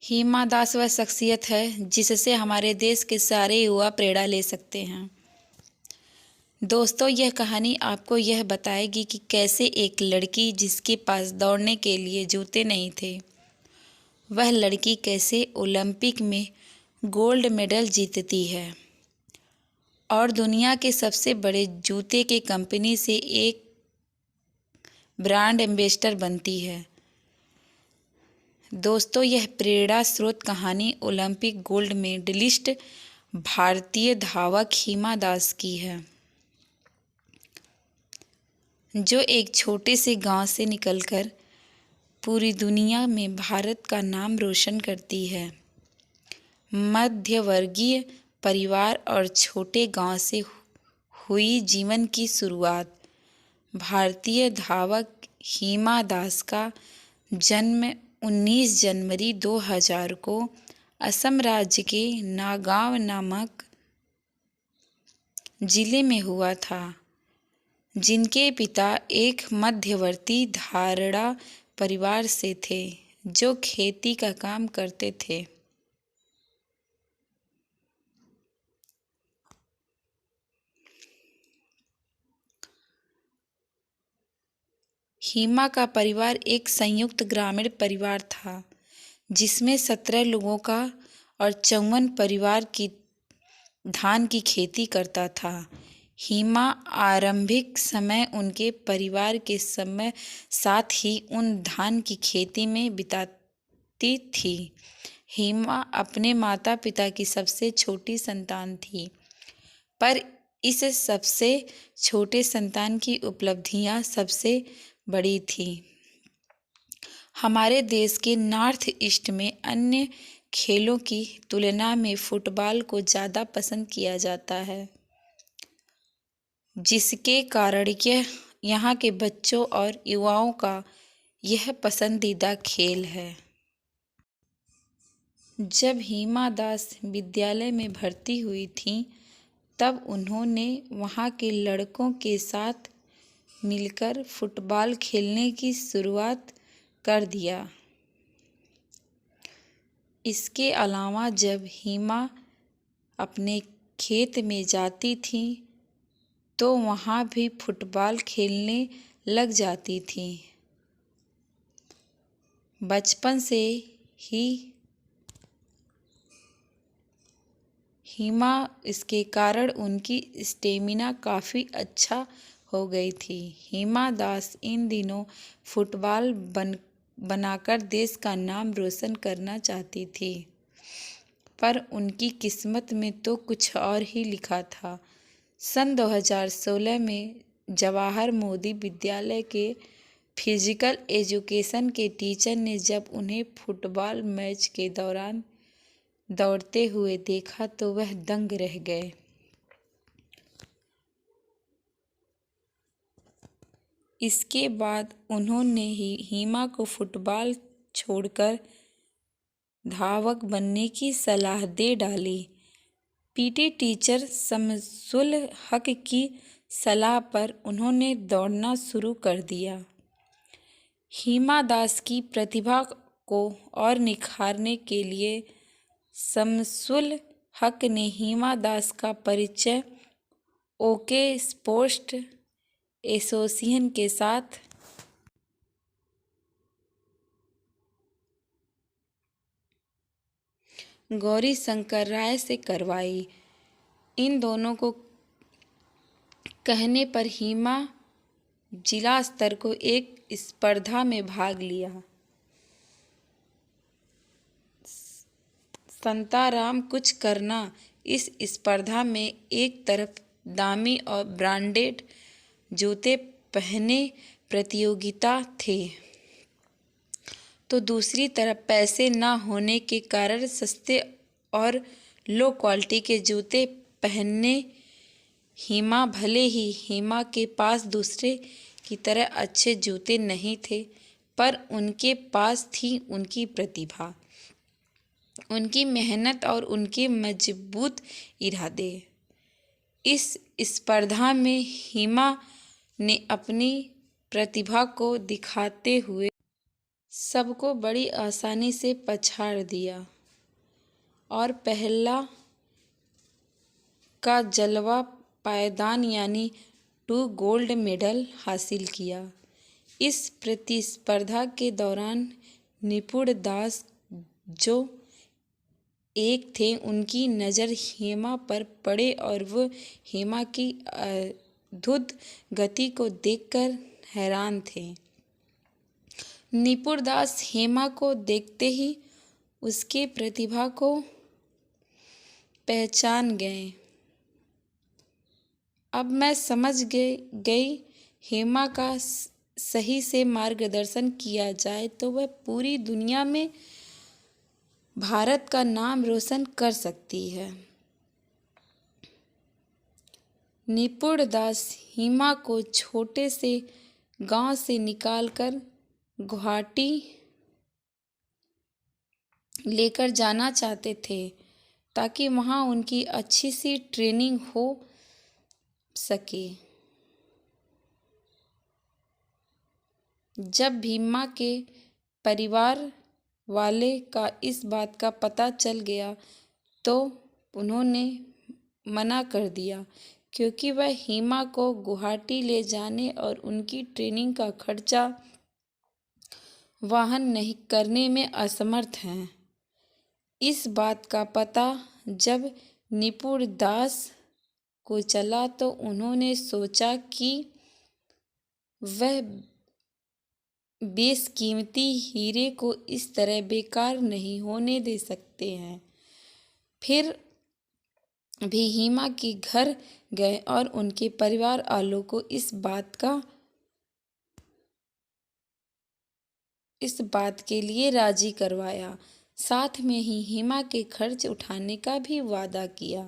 हिमा दास वह शख्सियत है जिससे हमारे देश के सारे युवा प्रेरणा ले सकते हैं। दोस्तों, यह कहानी आपको यह बताएगी कि कैसे एक लड़की जिसके पास दौड़ने के लिए जूते नहीं थे, वह लड़की कैसे ओलंपिक में गोल्ड मेडल जीतती है और दुनिया के सबसे बड़े जूते के कंपनी से एक ब्रांड एम्बेसडर बनती है। दोस्तों, यह प्रेरणा स्रोत कहानी ओलंपिक गोल्ड मेडलिस्ट भारतीय धावक हिमा दास की है, जो एक छोटे से गांव से निकलकर पूरी दुनिया में भारत का नाम रोशन करती है। मध्यवर्गीय परिवार और छोटे गांव से हुई जीवन की शुरुआत। भारतीय धावक हिमा दास का जन्म 19 जनवरी 2000 को असम राज्य के नागांव नामक जिले में हुआ था, जिनके पिता एक मध्यवर्ती धारड़ा परिवार से थे जो खेती का काम करते थे। हिमा का परिवार एक संयुक्त ग्रामीण परिवार था जिसमें 17 लोगों का और 54 परिवार की धान की खेती करता था। हिमा आरंभिक समय उनके परिवार के समय साथ ही उन धान की खेती में बिताती थी। हिमा अपने माता पिता की सबसे छोटी संतान थी, पर इस सबसे छोटे संतान की उपलब्धियां सबसे बड़ी थी। हमारे देश के नॉर्थ ईस्ट में अन्य खेलों की तुलना में फुटबॉल को ज़्यादा पसंद किया जाता है, जिसके कारण यहाँ के बच्चों और युवाओं का यह पसंदीदा खेल है। जब हिमा दास विद्यालय में भर्ती हुई थीं, तब उन्होंने वहाँ के लड़कों के साथ मिलकर फुटबॉल खेलने की शुरुआत कर दिया। इसके अलावा जब हिमा अपने खेत में जाती थी तो वहाँ भी फुटबॉल खेलने लग जाती थी। बचपन से ही हिमा इसके कारण उनकी स्टेमिना काफ़ी अच्छा हो गई थी। हिमा दास इन दिनों फुटबॉल बनाकर देश का नाम रोशन करना चाहती थी, पर उनकी किस्मत में तो कुछ और ही लिखा था। सन 2016 में जवाहर मोदी विद्यालय के फिजिकल एजुकेशन के टीचर ने जब उन्हें फुटबॉल मैच के दौरान दौड़ते हुए देखा तो वह दंग रह गए। इसके बाद उन्होंने ही हिमा को फुटबॉल छोड़कर धावक बनने की सलाह दे डाली। पीटी टीचर शमसुल हक की सलाह पर उन्होंने दौड़ना शुरू कर दिया। हिमा दास की प्रतिभा को और निखारने के लिए शमसुल हक ने हिमा दास का परिचय ओके स्पोर्ट्स एसोसिएशन के साथ गौरी शंकर राय से करवाई। इन दोनों को कहने पर हिमा जिला स्तर को एक स्पर्धा में भाग लिया। संताराम कुछ करना इस स्पर्धा में एक तरफ दामी और ब्रांडेड जूते पहने प्रतियोगिता थे, तो दूसरी तरफ पैसे न होने के कारण सस्ते और लो क्वालिटी के जूते पहनने। हिमा भले ही हिमा के पास दूसरे की तरह अच्छे जूते नहीं थे, पर उनके पास थी उनकी प्रतिभा, उनकी मेहनत और उनके मजबूत इरादे। इस स्पर्धा में हिमा ने अपनी प्रतिभा को दिखाते हुए सबको बड़ी आसानी से पछाड़ दिया और पहला का जलवा पायदान यानी 2 गोल्ड मेडल हासिल किया। इस प्रतिस्पर्धा के दौरान निपुण दास जो एक थे, उनकी नज़र हेमा पर पड़े और वह हेमा की अद्भुत गति को देखकर हैरान थे। निपुण दास हेमा को देखते ही उसके प्रतिभा को पहचान गए। अब मैं समझ गई हेमा का सही से मार्गदर्शन किया जाए तो वह पूरी दुनिया में भारत का नाम रोशन कर सकती है। निपुण दास हेमा को छोटे से गांव से निकालकर गुवाहाटी लेकर जाना चाहते थे ताकि वहां उनकी अच्छी सी ट्रेनिंग हो सके। जब भीमा के परिवार वाले का इस बात का पता चल गया तो उन्होंने मना कर दिया, क्योंकि वह हेमा को गुवाहाटी ले जाने और उनकी ट्रेनिंग का खर्चा वहन नहीं करने में असमर्थ हैं। इस बात का पता जब निपुण दास को चला तो उन्होंने सोचा कि वह बेशकीमती हीरे को इस तरह बेकार नहीं होने दे सकते हैं। फिर भी हेमा के घर गए और उनके परिवार वालों को इस बात के लिए राजी करवाया। साथ में ही हेमा के खर्च उठाने का भी वादा किया।